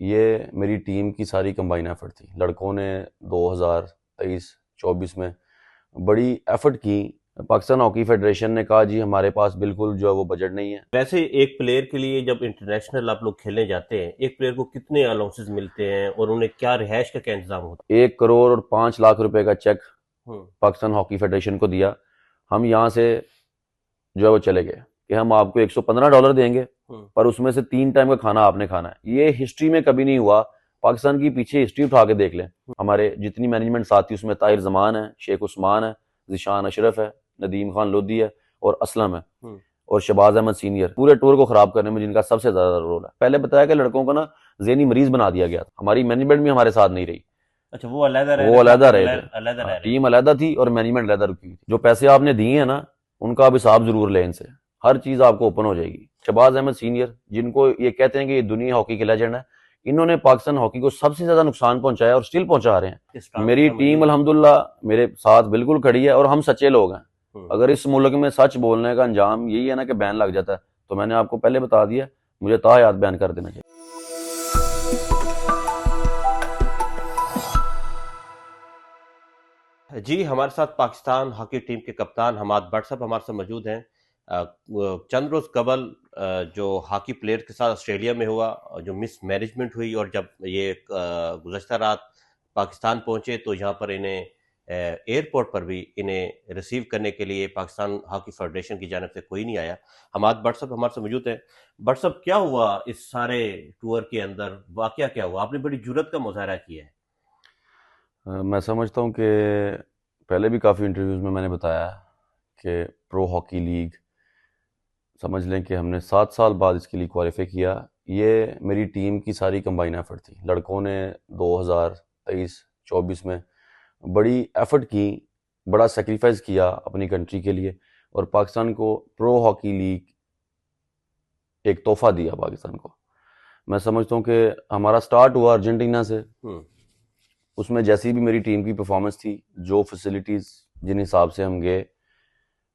ये मेरी टीम की सारी कंबाइन एफर्ट थी। लड़कों ने 2023-24 में बड़ी एफर्ट की। पाकिस्तान हॉकी फेडरेशन ने कहा जी हमारे पास बिल्कुल जो है वो बजट नहीं है। वैसे एक प्लेयर के लिए जब इंटरनेशनल आप लोग खेलने जाते हैं, एक प्लेयर को कितने अलाउंसेस मिलते हैं और उन्हें क्या रिहाइश का क्या इंतजाम होता 1 करोड़ और 5 लाख रुपए का चेक है? हम्म। पाकिस्तान हॉकी फेडरेशन को दिया। हम यहाँ से जो है वो चले गए कि हम आपको $115 देंगे, हम्म। पर उसमें से 3 टाइम का खाना आपने खाना है। ये हिस्ट्री में कभी नहीं हुआ। पाकिस्तान की पीछे हिस्ट्री उठा के देख लें। हमारे जितनी मैनेजमेंट साथी उसमें ताहिर जमान है, शेख उस्मान है, जिशान अशरफ है, नदीम खान लोधी है और असलम है हम्म। और शहबाज अहमद सीनियर। पूरे टूर को खराब करने में जिनका सबसे ज्यादा रोल है। पहले बताया कि लड़कों को ना ज़हनी मरीज बना दिया गया था। हमारी मैनेजमेंट भी हमारे साथ नहीं रही। अच्छा, वो अलहदा रह वो रहे थे, आप अलहदा लोग रहे थे। अलहदा हाँ, रह रहे टीम थे। अलहदा थी और मैनेजमेंट अलहदा रुकी हुई थी। जो पैसे आपने दिए हैं ना, उनका अब हिसाब जरूर लें इनसे। हर चीज आपको ओपन हो जाएगी। शहबाज अहमद सीनियर, जिनको ये कहते हैं कि ये दुनिया हॉकी के लेजेंड है, इन्होंने पाकिस्तान हॉकी को सबसे ज्यादा नुकसान पहुंचाया और स्टिल पहुंचा रहे हैं। इस ट्रांसफर मेरी में टीम मौजूद है। अल्हम्दुलिल्लाह मेरे साथ बिल्कुल खड़ी है और हम सच्चे लोग हैं। हम्म। अगर इस मुल्क में सच बोलने का अंजाम यही है ना कि बैन लग जाता है, तो मैंने आपको पहले बता दिया, मुझे तायाद बैन कर देना चाहिए। जी, हमारे साथ पाकिस्तान हॉकी टीम के कप्तान हमाद भट्ट साहब हमारे साथ मौजूद हैं। चंद रोज कबल जो हॉकी प्लेयर के साथ ऑस्ट्रेलिया में हुआ, जो मिस मैनेजमेंट हुई, और जब ये गुज़श्ता रात पाकिस्तान पहुंचे तो यहाँ पर इन्हें एयरपोर्ट पर भी इन्हें रिसीव करने के लिए पाकिस्तान हॉकी फेडरेशन की जानिब से कोई नहीं आया। हमाद भट्ट साहब हमारे साथ मौजूद हैं। भट्ट साहब, क्या हुआ इस सारे टूर के अंदर? वाकया क्या हुआ? आपने बड़ी जुर्रत का मुजाहरा किया है। मैं समझता हूँ कि पहले भी काफ़ी इंटरव्यूज़ में मैंने बताया कि प्रो हॉकी लीग, समझ लें कि हमने 7 साल बाद इसके लिए क्वालिफाई किया। ये मेरी टीम की सारी कंबाइन एफर्ट थी। लड़कों ने 2023-24 में बड़ी एफर्ट की, बड़ा सेक्रीफाइस किया अपनी कंट्री के लिए, और पाकिस्तान को प्रो हॉकी लीग एक तोहफा दिया पाकिस्तान को। मैं समझता हूँ कि हमारा स्टार्ट हुआ अर्जेंटीना से। हम्म। उसमें जैसी भी मेरी टीम की परफॉर्मेंस थी, जो फैसिलिटीज़ जिन हिसाब से हम गए,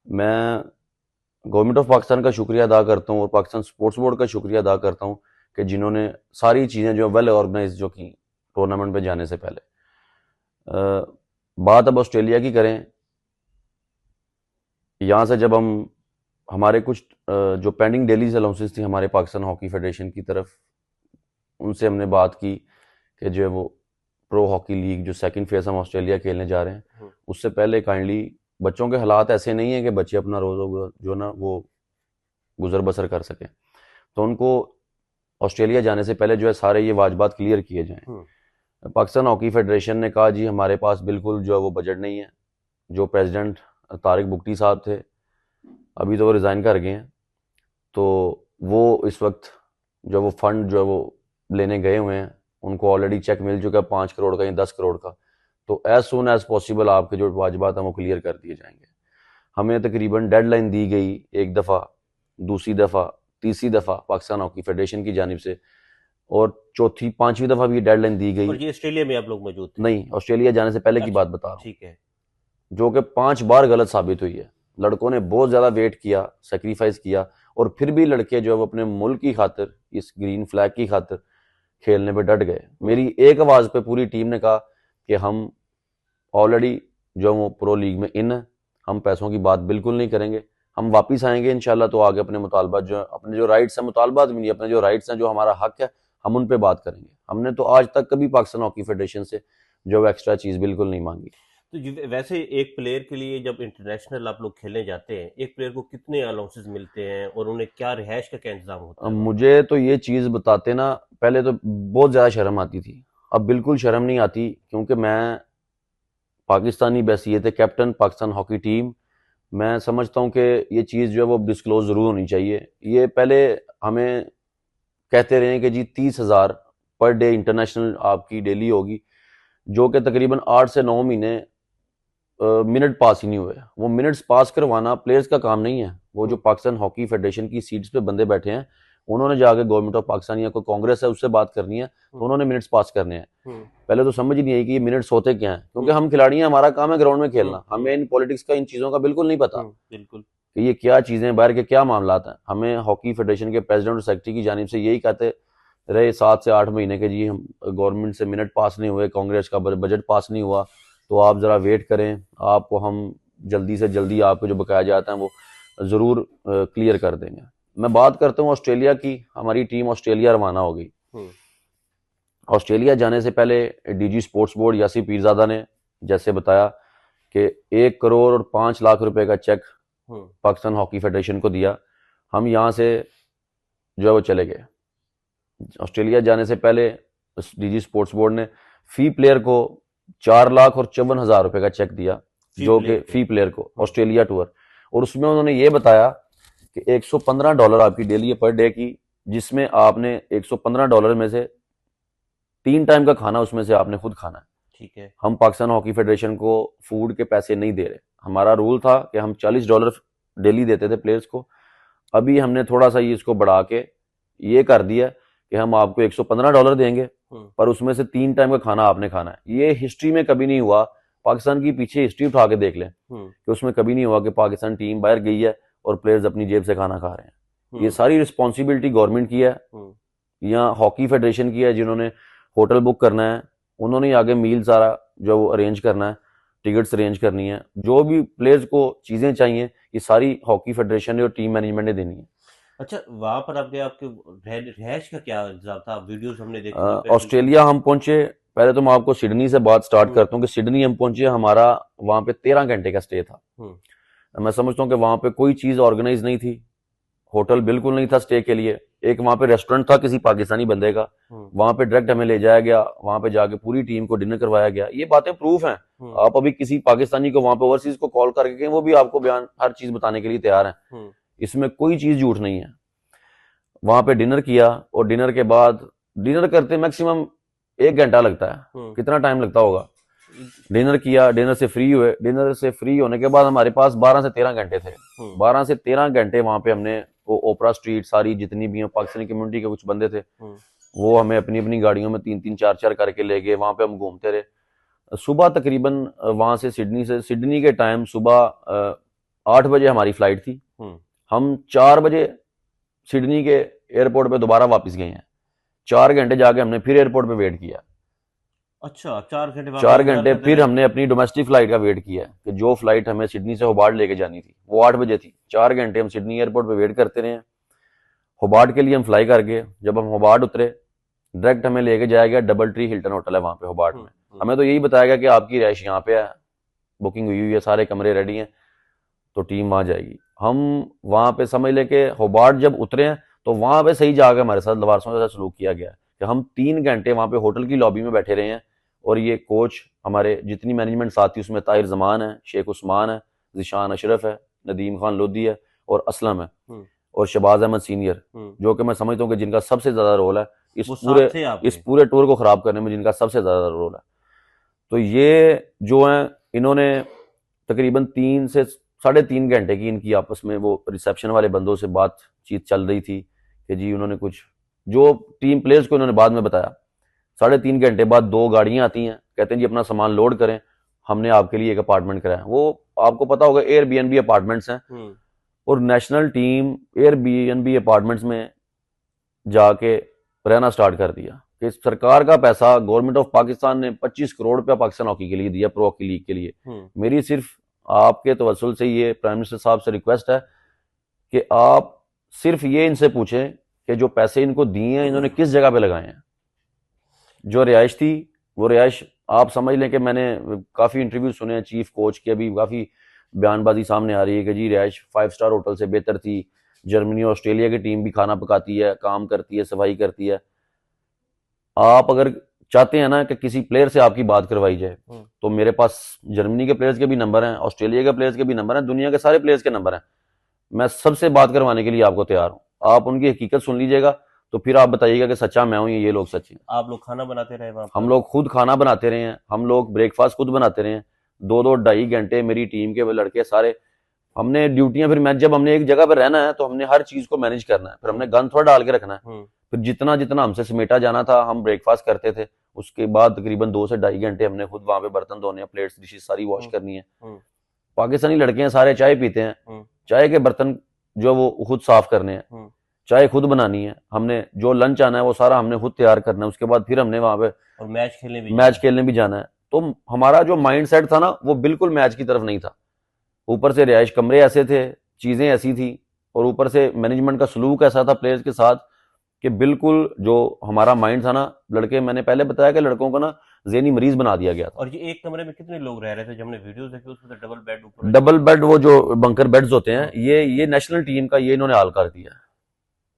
मैं गवर्नमेंट ऑफ पाकिस्तान का शुक्रिया अदा करता हूँ और पाकिस्तान स्पोर्ट्स बोर्ड का शुक्रिया अदा करता हूँ कि जिन्होंने सारी चीज़ें जो वेल ऑर्गेनाइज जो की टूर्नामेंट पे जाने से पहले। बात अब ऑस्ट्रेलिया की करें। यहाँ से जब हम हमारे कुछ जो पेंडिंग डेलीज अलाउंसेस थी हमारे पाकिस्तान हॉकी फेडरेशन की तरफ, उनसे हमने बात की कि जो है वो प्रो हॉकी लीग जो सेकंड फेज हम ऑस्ट्रेलिया खेलने जा रहे हैं, हम्म। उससे पहले काइंडली, बच्चों के हालात ऐसे नहीं है कि बच्चे अपना रोज जो ना वो गुजर बसर कर सकें, तो उनको ऑस्ट्रेलिया जाने से पहले जो है सारे ये वाजबात क्लियर किए हम्म। जाएं। पाकिस्तान हॉकी फेडरेशन ने कहा जी हमारे पास बिल्कुल जो है वो बजट नहीं है। जो प्रेसिडेंट तारिक बुगटी साहब थे, अभी तो वो रिज़ाइन कर गए हैं, तो वो इस वक्त जो वो फंड जो है वो लेने गए हुए हैं। उनको ऑलरेडी चेक मिल चुका है 5 करोड़ का या 10 करोड़ का। तो एज सुन एज पॉसिबल आपके जो वाजिबात हैं वो क्लियर कर दिए जाएंगे। हमें तकरीबन डेडलाइन दी गई, एक दफ़ा, दूसरी दफ़ा, तीसरी दफ़ा पाकिस्तान हॉकी फेडरेशन की जानिब से, और चौथी पांचवी दफ़ा भी डेडलाइन दी गई। और ये ऑस्ट्रेलिया में आप लोग मौजूद थे? नहीं, ऑस्ट्रेलिया जाने से पहले की अच्छा, बात बता रहा हूँ, ठीक है। जो कि 5 बार गलत साबित हुई है। लड़कों ने बहुत ज़्यादा वेट किया, सेक्रीफाइस किया, और फिर भी लड़के जो है वो अपने मुल्क की खातिर, इस ग्रीन फ्लैग की खातिर खेलने पे डट गए। मेरी एक आवाज़ पे पूरी टीम ने कहा कि हम ऑलरेडी जो वो प्रो लीग में इन है, हम पैसों की बात बिल्कुल नहीं करेंगे। हम वापस आएंगे इंशाल्लाह, तो आगे अपने मुतालबात जो अपने जो राइट्स हैं, मुतालबात भी नहीं, अपने जो राइट्स हैं, जो हमारा हक है, हम उन पे बात करेंगे। हमने तो आज तक कभी पाकिस्तान हॉकी फेडरेशन से जो एक्स्ट्रा चीज़ बिल्कुल नहीं मांगी। तो वैसे एक प्लेयर के लिए जब इंटरनेशनल आप लोग खेलने जाते हैं, एक प्लेयर को कितने अलाउंसेस मिलते हैं और उन्हें क्या रिहाइश का क्या इंतजाम होता अब है वहाँ पर? मुझे तो ये चीज़ बताते ना, पहले तो बहुत ज़्यादा शर्म आती थी। अब बिल्कुल शर्म नहीं आती, क्योंकि मैं पाकिस्तानी बैसियत कैप्टन पाकिस्तान हॉकी टीम, मैं समझता हूँ कि ये चीज़ जो है वो डिस्क्लोज ज़रूर होनी चाहिए। ये पहले हमें कहते रहे कि जी 30,000 पर डे इंटरनेशनल आपकी डेली होगी, जो कि तकरीबन 8 से 9 महीने मिनट पास ही नहीं हुए। वो मिनट्स पास करवाना प्लेयर्स का काम नहीं है। वो जो हम्म। पाकिस्तान हॉकी फेडरेशन की सीट्स पे बंदे बैठे हैं, उन्होंने जाके गवर्नमेंट ऑफ पाकिस्तान या कोई कांग्रेस है उससे बात करनी है, तो हम्म। उन्होंने मिनट्स पास करने हैं। हम्म। पहले तो समझ ही नहीं आई कि ये मिनट्स होते क्या हैं, क्योंकि हम्म। हम खिलाड़ी हैं, हमारा काम है ग्राउंड में खेलना। हम्म। हमें इन पॉलिटिक्स का, इन चीज़ों का बिल्कुल नहीं पता बिल्कुल। कि ये क्या चीज़ें, बाहर के क्या मामलात हैं। हमें हॉकी फेडरेशन के प्रेसिडेंट और सेक्रेटरी की जानिब से यही कहते रहे 7 से 8 महीने के, जी हम गवर्नमेंट से मिनट पास नहीं हुए, कांग्रेस का बजट पास नहीं हुआ, तो आप ज़रा वेट करें, आपको हम जल्दी से जल्दी आपको जो बकाया जाता है वो ज़रूर क्लियर कर देंगे। मैं बात करता हूँ ऑस्ट्रेलिया की। हमारी टीम ऑस्ट्रेलिया रवाना हो गई। ऑस्ट्रेलिया जाने से पहले डीजी स्पोर्ट्स बोर्ड यासी पीरजादा ने जैसे बताया कि 1 करोड़ और 5 लाख रुपए का चेक पाकिस्तान हॉकी फेडरेशन को दिया। हम यहाँ से जो है वो चले गए। ऑस्ट्रेलिया जाने से पहले डीजी स्पोर्ट्स बोर्ड ने फी प्लेयर को 4,54,000 रुपए का चेक दिया, जो कि फी प्लेयर को ऑस्ट्रेलिया टूर, और उसमें उन्होंने ये बताया कि $115 आपकी डेली पर डे की, जिसमें आपने $115 में से 3 टाइम का खाना उसमें से आपने खुद खाना है। ठीक है। हम पाकिस्तान हॉकी फेडरेशन को फूड के पैसे नहीं दे रहे। हमारा रूल था कि हम $40 डेली देते थे प्लेयर्स को। अभी हमने थोड़ा सा ये इसको बढ़ा के ये कर दिया कि हम आपको $115 देंगे, पर उसमें से 3 टाइम का खाना आपने खाना है। ये हिस्ट्री में कभी नहीं हुआ। पाकिस्तान की पीछे हिस्ट्री उठा के देख लें कि उसमें कभी नहीं हुआ कि पाकिस्तान टीम बाहर गई है और प्लेयर्स अपनी जेब से खाना खा रहे हैं। ये सारी रिस्पॉन्सिबिलिटी गवर्नमेंट की है या हॉकी फेडरेशन की है, जिन्होंने होटल बुक करना है, उन्होंने आगे मील सारा जो अरेंज करना है, टिकट्स अरेंज करनी है, जो भी प्लेयर्स को चीजें चाहिए ये सारी हॉकी फेडरेशन ने और टीम मैनेजमेंट ने देनी है। अच्छा, वहां पर आपके रिहायश का क्या इंतजाम था? वीडियोस हमने देखी। ऑस्ट्रेलिया हम पहुंचे, पहले तो मैं आपको सिडनी से बात स्टार्ट करता हूँ कि सिडनी हम पहुंचे, हमारा वहां पे 13 घंटे का स्टे था। मैं समझता हूँ कि वहां पे कोई चीज ऑर्गेनाइज नहीं थी, होटल बिल्कुल नहीं था स्टे के लिए। एक वहां पे रेस्टोरेंट था किसी पाकिस्तानी बंदे का, वहां पे डायरेक्ट हमें ले जाया गया, वहां पे जाके पूरी टीम को डिनर करवाया गया। ये बातें प्रूफ हैं। आप अभी किसी पाकिस्तानी को वहां पे ओवरसीज को कॉल करके वो भी आपको बयान हर चीज बताने के लिए तैयार है। इसमें कोई चीज झूठ नहीं है। वहां पे डिनर किया और डिनर के बाद, डिनर करते मैक्सिमम 1 घंटा लगता है, कितना टाइम लगता होगा। डिनर किया, डिनर से फ्री हुए, डिनर से फ्री होने के बाद हमारे पास 12 से 13 घंटे थे। 12 से 13 घंटे वहां पे हमने वो ओपरा स्ट्रीट सारी जितनी भी पाकिस्तानी कम्युनिटी के कुछ बंदे थे वो हमें अपनी अपनी गाड़ियों में 3-3 4-4 करके ले गए। वहां पे हम घूमते रहे। सुबह तकरीबन वहां से सिडनी के टाइम सुबह 8 बजे हमारी फ्लाइट थी। हम 4 बजे सिडनी के एयरपोर्ट पे दोबारा वापस गए हैं। 4 घंटे जाके हमने फिर एयरपोर्ट पे वेट किया। अच्छा, 4 घंटे फिर हमने अपनी डोमेस्टिक फ्लाइट का वेट किया कि जो फ्लाइट हमें सिडनी से होबार्ट लेके जानी थी वो 8 बजे थी। 4 घंटे हम सिडनी एयरपोर्ट पे वेट करते रहे। होबार्ट के लिए हम फ्लाई कर गए। जब हम होबार्ट उतरे, डायरेक्ट हमें लेके जाया गया डबल ट्री हिल्टन होटल है वहां पे होबार्ट में। हमें तो यही बताया गया कि आपकी रहायश यहाँ पे है, बुकिंग हुई हुई है, सारे कमरे रेडी हैं, तो टीम वहां जाएगी। हम वहां पे समझ लेके होबार्ट जब उतरे हैं तो वहां पे सही जाकर हमारे साथ लवारसों के साथ सलूक किया गया कि हम 3 घंटे वहां पे होटल की लॉबी में बैठे रहे हैं। और ये कोच हमारे जितनी मैनेजमेंट साथी उसमें ताहिर जमान है, शेख उस्मान है, जिशान अशरफ है, नदीम खान लोधी है और असलम है और शबाज अहमद सीनियर, जो कि मैं समझता हूँ कि जिनका सबसे ज्यादा रोल है इस पूरे टूर को खराब करने में, जिनका सबसे ज्यादा रोल है। तो ये जो है इन्होंने तकरीबन 3 से 3.5 घंटे की इनकी आपस में वो रिसेप्शन वाले बंदों से बातचीत चल रही थी कि जी उन्होंने कुछ जो टीम प्लेयर्स को इन्होंने बाद में बताया। 3.5 घंटे बाद 2 गाड़ियां आती हैं, कहते हैं जी अपना सामान लोड करें, हमने आपके लिए एक अपार्टमेंट कराया। वो आपको पता होगा एयरबीएनबी अपार्टमेंट्स हैं और नेशनल टीम एयरबीएनबी अपार्टमेंट्स में जाके रहना स्टार्ट कर दिया कि सरकार का पैसा गवर्नमेंट ऑफ पाकिस्तान ने 25 करोड़ रुपया पाकिस्तान हॉकी के लिए दिया, प्रो हॉकी लीग के लिए। मेरी सिर्फ आपके तवज्जुल से ये प्राइम मिनिस्टर साहब से रिक्वेस्ट है कि आप सिर्फ ये इनसे पूछें कि जो पैसे इनको दिए हैं इन्होंने किस जगह पे लगाए हैं। जो रिहाइश थी वो रिहाइश आप समझ लें कि मैंने काफ़ी इंटरव्यू सुने हैं चीफ कोच के, अभी काफ़ी बयानबाजी सामने आ रही है कि जी रिहाइश 5 स्टार होटल से बेहतर थी। जर्मनी और ऑस्ट्रेलिया की टीम भी खाना पकाती है, काम करती है, सफाई करती है। आप अगर चाहते हैं ना कि किसी प्लेयर से आपकी बात करवाई जाए तो मेरे पास जर्मनी के प्लेयर्स के भी नंबर हैं, ऑस्ट्रेलिया के प्लेयर्स के भी नंबर हैं, दुनिया के सारे प्लेयर्स के नंबर हैं। मैं सबसे बात करवाने के लिए आपको तैयार हूं। आप उनकी हकीकत सुन लीजिएगा तो फिर आप बताइएगा कि सच्चा मैं हूं ये लोग सच्चे हैं। आप लोग खाना बनाते रहे वहां पर? हम लोग खुद खाना बनाते रहे हैं, हम लोग ब्रेकफास्ट खुद बनाते रहे हैं। 2-2 ढाई घंटे मेरी टीम के लड़के सारे हमने ड्यूटियां, फिर जब हमने एक जगह पर रहना है तो हमने हर चीज को मैनेज करना है, फिर हमने गन थोड़ा डाल के रखना है। फिर जितना जितना हमसे समेटा जाना था हम ब्रेकफास्ट करते थे। उसके बाद तकरीबन 2 से ढाई घंटे हमने खुद वहां पे बर्तन धोने हैं, प्लेट्स डिशेस सारी वॉश करनी है। पाकिस्तानी लड़के हैं सारे चाय पीते हैं, चाय के बर्तन जो वो खुद साफ करने हैं। चाय खुद बनानी है, हमने जो लंच आना है वो सारा हमने खुद तैयार करना है, उसके बाद फिर हमने वहां पे और मैच खेलने भी जाना है। तो हमारा जो माइंड सेट था ना वो बिल्कुल मैच की तरफ नहीं था। ऊपर से रिहाइश कमरे ऐसे थे, चीजें ऐसी थी, और ऊपर से मैनेजमेंट का सलूक ऐसा था प्लेयर्स के साथ कि बिल्कुल जो हमारा माइंड था ना, लड़के, मैंने पहले बताया कि लड़कों को ना ज़हनी मरीज बना दिया गया था। और ये एक कमरे में कितने लोग रह रहे थे? जब हमने वीडियोस देखी उसमें तो डबल बेड ऊपर डबल बेड, वो जो बंकर बेड्स होते हैं, ये नेशनल टीम का ये इन्होंने हाल कर दिया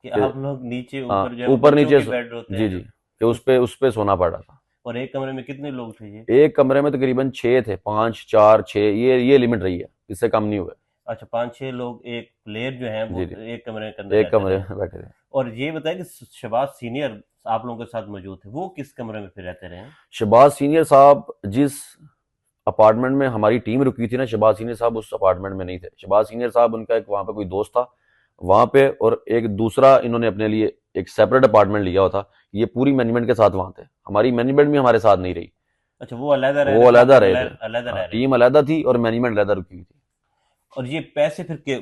कि कि आप लोग नीचे हाँ, ऊपर जो है ऊपर बच्चों नीचे के बेड होते जी हैं। जी, कि उस पे सोना पड़ रहा था। और एक कमरे में कितने लोग थे ये? एक कमरे में तकरीबन 6 थे, 5 4 6, ये लिमिट रही है, इससे कम नहीं हुए। अच्छा, 5-6 लोग, एक प्लेयर जो है वो जी जी, एक कमरे के अंदर एक रहते कमरे रहे। में बैठे थे। और ये बताया कि शहबाज सीनियर आप लोगों के साथ मौजूद थे, वो किस कमरे में फिर रहते रहे? शहबाज सीनियर साहब जिस अपार्टमेंट में हमारी टीम रुकी थी ना, शहबाज सीनियर साहब उस अपार्टमेंट में नहीं थे। शहबाज सीनियर साहब, उनका एक वहां पे कोई दोस्त था वहां पे, और एक दूसरा इन्होंने अपने लिए एक सेपरेट अपार्टमेंट लिया हुआ था। ये पूरी मैनेजमेंट के साथ वहां थे, हमारी मैनेजमेंट भी हमारे साथ नहीं रही, अच्छा, वो अलहदा रह वो रहे थे, आप अलहदा लोग रहे थे। अलहदा हाँ, रह रहे टीम थे। अलहदा थी और मैनेजमेंट अलहदा रुकी हुई थी। और ये पैसे फिर के,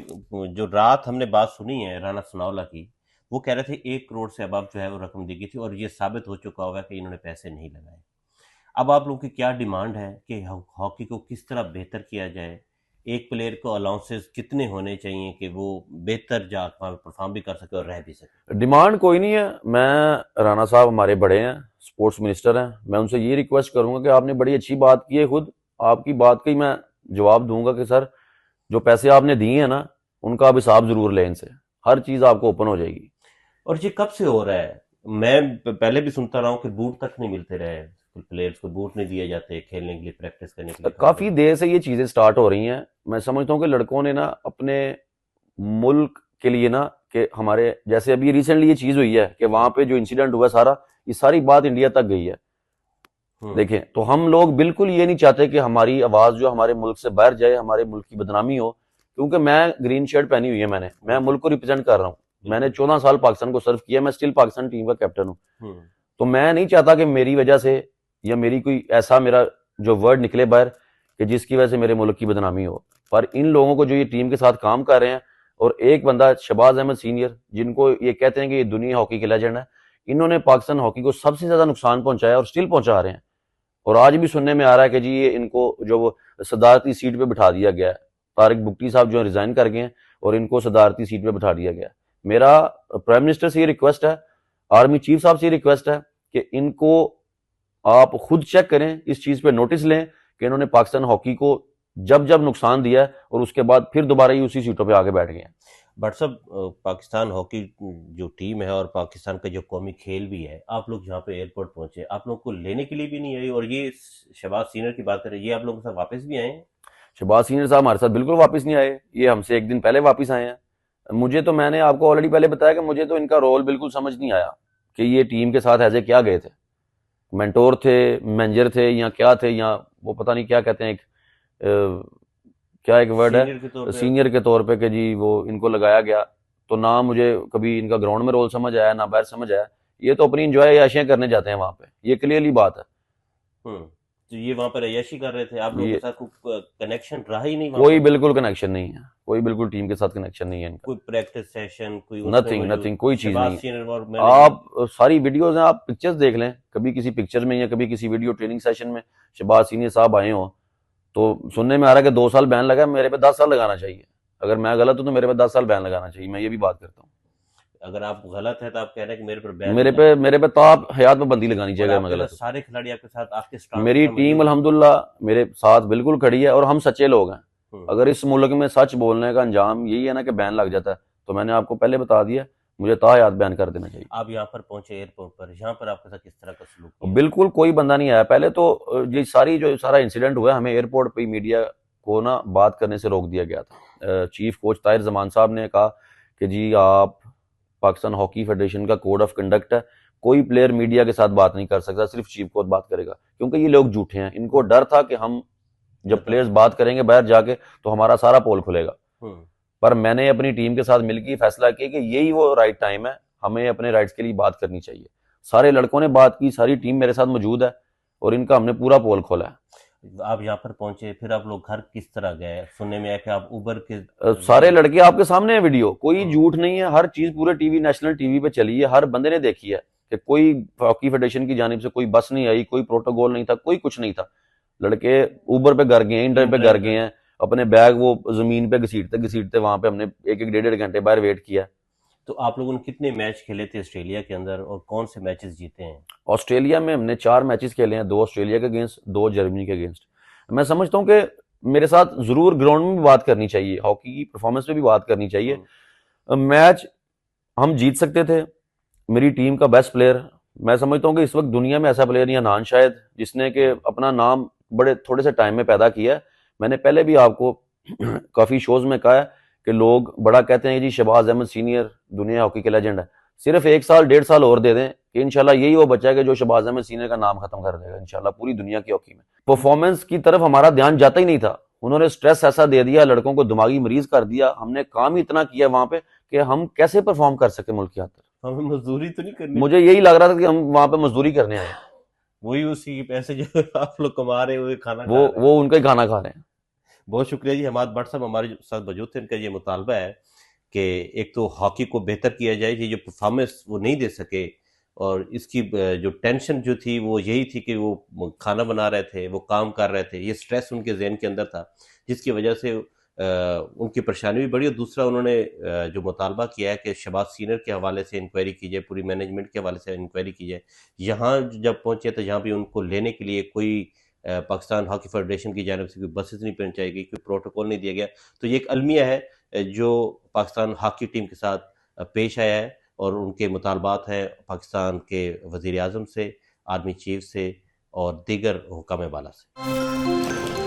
जो रात हमने बात सुनी है राना सनाउल्लाह की, वो कह रहे थे 1 करोड़ से अब जो है वो रकम दी गई थी, और ये साबित हो चुका होगा कि इन्होंने पैसे नहीं लगाए। अब आप लोगों की क्या डिमांड है कि हॉकी को किस तरह बेहतर किया जाए? एक प्लेयर को अलाउंसेस कितने होने चाहिए कि वो बेहतर जा परफॉर्म भी कर सके और रह भी सके? डिमांड कोई नहीं है। मैं, राणा साहब हमारे बड़े हैं, स्पोर्ट्स मिनिस्टर हैं, मैं उनसे ये रिक्वेस्ट करूंगा कि आपने बड़ी अच्छी बात की है, खुद आपकी बात का ही मैं जवाब दूंगा कि सर, जो पैसे आपने दिए हैं ना, उनका आप हिसाब जरूर लें इनसे, हर चीज आपको ओपन हो जाएगी। और ये कब से हो रहा है? मैं पहले भी सुनता रहा हूँ कि बूट तक नहीं मिलते रहे, प्लेयर्स को बूट नहीं दिए जाते खेलने के लिए, प्रैक्टिस करने के लिए, खासकर। काफी देर से ये चीजें स्टार्ट हो रही हैं। मैं समझता हूँ कि लड़कों ने ना अपने मुल्क के लिए ना, कि हमारे जैसे अभी रिसेंटली ये चीज हुई है कि वहां पे जो इंसिडेंट हुआ सारा, ये सारी बात इंडिया तक गई है। देखें, तो हम लोग बिल्कुल ये नहीं चाहते कि हमारी आवाज जो हमारे मुल्क से बाहर जाए, हमारे मुल्क की बदनामी हो, क्योंकि मैं ग्रीन शर्ट पहनी हुई है, मैं मुल्क को रिप्रेजेंट कर रहा हूँ। मैंने 14 साल पाकिस्तान को सर्व किया, मैं स्टिल पाकिस्तान टीम का कैप्टन हूँ। तो मैं नहीं चाहता कि मेरी वजह से या मेरी कोई ऐसा मेरा जो वर्ड निकले बाहर कि जिसकी वजह से मेरे मुल्क की बदनामी हो। पर इन लोगों को जो ये टीम के साथ काम कर रहे हैं, और एक बंदा शहबाज अहमद सीनियर, जिनको ये कहते हैं कि ये दुनिया हॉकी के लेजेंड है, इन्होंने पाकिस्तान हॉकी को सबसे ज्यादा नुकसान पहुंचाया और स्टिल पहुंचा रहे हैं। और आज भी सुनने में आ रहा है कि जी ये इनको जो वो सदारती सीट पे बिठा दिया गया है, तारिक बुगटी साहब जो रिजाइन कर गए हैं और इनको सदारती सीट पे बिठा दिया गया है। मेरा प्राइम मिनिस्टर से ये रिक्वेस्ट है, आर्मी चीफ साहब से ये रिक्वेस्ट है कि इनको आप खुद चेक करें, इस चीज पे नोटिस लें कि इन्होंने पाकिस्तान हॉकी को जब जब नुकसान दिया है और उसके बाद फिर दोबारा ही उसी सीटों पे आगे बैठ गए हैं। बट सब पाकिस्तान हॉकी जो टीम है और पाकिस्तान का जो कौमी खेल भी है, आप लोग यहाँ पे एयरपोर्ट पहुंचे, आप लोग को लेने के लिए भी नहीं आई, और ये शहबाज सीनियर की बात करें, ये आप लोगों के साथ वापस भी आए हैं? शहबाज सीनियर साहब हमारे साथ बिल्कुल वापस नहीं आए, ये हमसे एक दिन पहले वापस आए हैं। मुझे तो, मैंने आपको ऑलरेडी पहले बताया कि मुझे तो इनका रोल बिल्कुल समझ नहीं आया कि ये टीम के साथ ऐसे क्या गए थे, मेंटोर थे, मैनेजर थे, या क्या थे, या वो पता नहीं क्या कहते हैं, एक क्या एक वर्ड सीनियर के तौर है, पे? सीनियर के तौर पे, कि जी वो इनको लगाया गया। तो ना मुझे कभी इनका ग्राउंड में रोल समझ आया, ना बाहर समझ आया। ये तो अपनी इंजॉय याशियां करने जाते हैं वहां पे, ये क्लियरली बात है। तो ये वहां पर अय्याशी कर रहे थे, आप लोगों के ये साथ कोई कनेक्शन रहा ही नहीं वहां कोई पर? बिल्कुल कनेक्शन नहीं है, कोई बिल्कुल टीम के साथ कनेक्शन नहीं है इनका। कोई प्रैक्टिस सेशन, कोई उसमें नथिंग मौजूद नथिंग, कोई चीज शहबाज नहीं है। सीनियर और मैनेजमेंट? आप सारी वीडियोज हैं, आप पिक्चर्स देख लें, कभी किसी पिक्चर में या कभी किसी वीडियो ट्रेनिंग सेशन में शहबाज सीनियर साहब आए हो, तो सुनने में आ रहा है कि 2 साल बैन लगा, मेरे पे 10 साल लगाना चाहिए। अगर मैं गलत हूं तो मेरे पे 10 साल बैन लगाना चाहिए, मैं ये भी बात करता हूँ। अगर आप गलत है तो आप कह रहे हैं कि मेरे पर बैन मेरे लगा। पे मेरे पे तो आप हयात में बंदी लगानी और चाहिए अगर मैं आपके गलत साथ हूँ। सारे खिलाड़ी आपके साथ, आपके स्टाफ के मेरी साथ टीम मौजूद हैं? अल्हम्दुलिल्लाह मेरे साथ बिल्कुल खड़ी है, और हम सच्चे लोग हैं। हम्म। अगर इस मुल्क में सच बोलने का अंजाम यही है ना कि बैन लग जाता है, तो मैंने आपको पहले बता दिया, मुझे ताहयात बैन कर देना चाहिए। आप यहाँ पर पहुंचे एयरपोर्ट पर, यहाँ पर आपके साथ किस तरह का सलूक किया? बिल्कुल कोई बंदा नहीं आया। पहले तो ये सारा इंसिडेंट हुआ, हमें एयरपोर्ट पे मीडिया को ना बात करने से रोक दिया गया था। चीफ कोच ताहिर जमान साहब ने कहा कि जी आप, पाकिस्तान हॉकी फेडरेशन का कोड ऑफ कंडक्ट है, कोई प्लेयर मीडिया के साथ बात नहीं कर सकता, सिर्फ चीफ कोच बात करेगा, क्योंकि ये लोग झूठे हैं। इनको डर था कि हम जब प्लेयर्स बात करेंगे बाहर जाके तो हमारा सारा पोल खुलेगा। पर मैंने अपनी टीम के साथ मिलकर फैसला किया कि यही वो राइट टाइम है, हमें अपने राइट्स के लिए बात करनी चाहिए। सारे लड़कों ने बात की, सारी टीम मेरे साथ मौजूद है, और इनका हमने पूरा पोल खोला है। आप यहाँ पर पहुंचे, फिर आप लोग घर किस तरह गए? सुनने में आया कि आप उबर के सारे लड़के आपके सामने है, वीडियो कोई हम्म, झूठ नहीं है, हर चीज पूरे टीवी, नेशनल टीवी पे चली है, हर बंदे ने देखी है कि कोई हॉकी फेडरेशन की जानिब से कोई बस नहीं आई, कोई प्रोटोकॉल नहीं था, कोई कुछ नहीं था। लड़के उबर पे घर गए हैं, इन ड्राइव इन पे घर ड्राइव गए पे। हैं, अपने बैग वो जमीन पे घसीटते घसीटते वहां पे हमने एक एक 1.5 घंटे बाहर वेट किया। तो आप लोगों ने कितने मैच खेले थे ऑस्ट्रेलिया के अंदर और कौन से मैचेस जीते हैं? ऑस्ट्रेलिया में हमने 4 मैचेस खेले हैं, 2 ऑस्ट्रेलिया के अगेंस्ट, 2 जर्मनी के अगेंस्ट। मैं समझता हूँ कि मेरे साथ जरूर ग्राउंड में भी बात करनी चाहिए, हॉकी की परफॉर्मेंस पे भी बात करनी चाहिए। हम्म, मैच हम जीत सकते थे, मेरी टीम का बेस्ट प्लेयर, मैं समझता हूँ कि इस वक्त दुनिया में ऐसा प्लेयर या नाम शायद जिसने कि अपना नाम बड़े थोड़े से टाइम में पैदा किया है। मैंने पहले भी आपको काफी शोज में कहा है कि लोग बड़ा कहते हैं कि जी शहबाज अहमद सीनियर दुनिया हॉकी के लेजेंड है। सिर्फ 1 साल 1.5 साल और दे दें कि इंशाल्लाह यही वो बच्चा है कि जो शहबाज अहमद सीनियर का नाम खत्म कर देगा इंशाल्लाह पूरी दुनिया की हॉकी में। परफॉर्मेंस की तरफ हमारा ध्यान जाता ही नहीं था, उन्होंने स्ट्रेस ऐसा दे दिया, लड़कों को दिमागी मरीज कर दिया, हमने काम ही इतना किया वहां पे कि हम कैसे परफॉर्म कर सके मुल्क की खातिर। हमें मजदूरी तो नहीं करनी मुझे यही लग रहा था कि हम वहां पे मजदूरी करने आए हैं। वही उसी के पैसे जो आप लोग कमा रहे हैं वही खाना वो खा रहे हैं। वो उनका ही खाना खा रहे हैं। बहुत शुक्रिया जी, हमाद भट्ट साहब हमारे साथ मौजूद थे। इनका ये मुतालबा है कि एक तो हॉकी को बेहतर किया जाए, ये जो परफॉर्मेंस वो नहीं दे सके, और इसकी जो टेंशन जो थी वो यही थी कि वो खाना बना रहे थे, वो काम कर रहे थे, ये स्ट्रेस उनके जहन के अंदर था, जिसकी वजह से उनकी परेशानी भी बढ़ी। और दूसरा उन्होंने जो मुतालबा किया है कि शहबाज सीनियर के हवाले से इंक्वायरी की जाए, पूरी मैनेजमेंट के हवाले से इंक्वायरी की जाए। यहाँ जब पहुंचे तो यहाँ भी उनको लेने के लिए कोई पाकिस्तान हॉकी फेडरेशन की जानिब से कोई बसेस नहीं पहुंचाई गई, कोई प्रोटोकॉल नहीं दिया गया। तो ये एक अलमिया है जो पाकिस्तान हॉकी टीम के साथ पेश आया है, और उनके मुतालबात हैं पाकिस्तान के वज़ीर आज़म से, आर्मी चीफ से और दीगर हुकाम बाला से।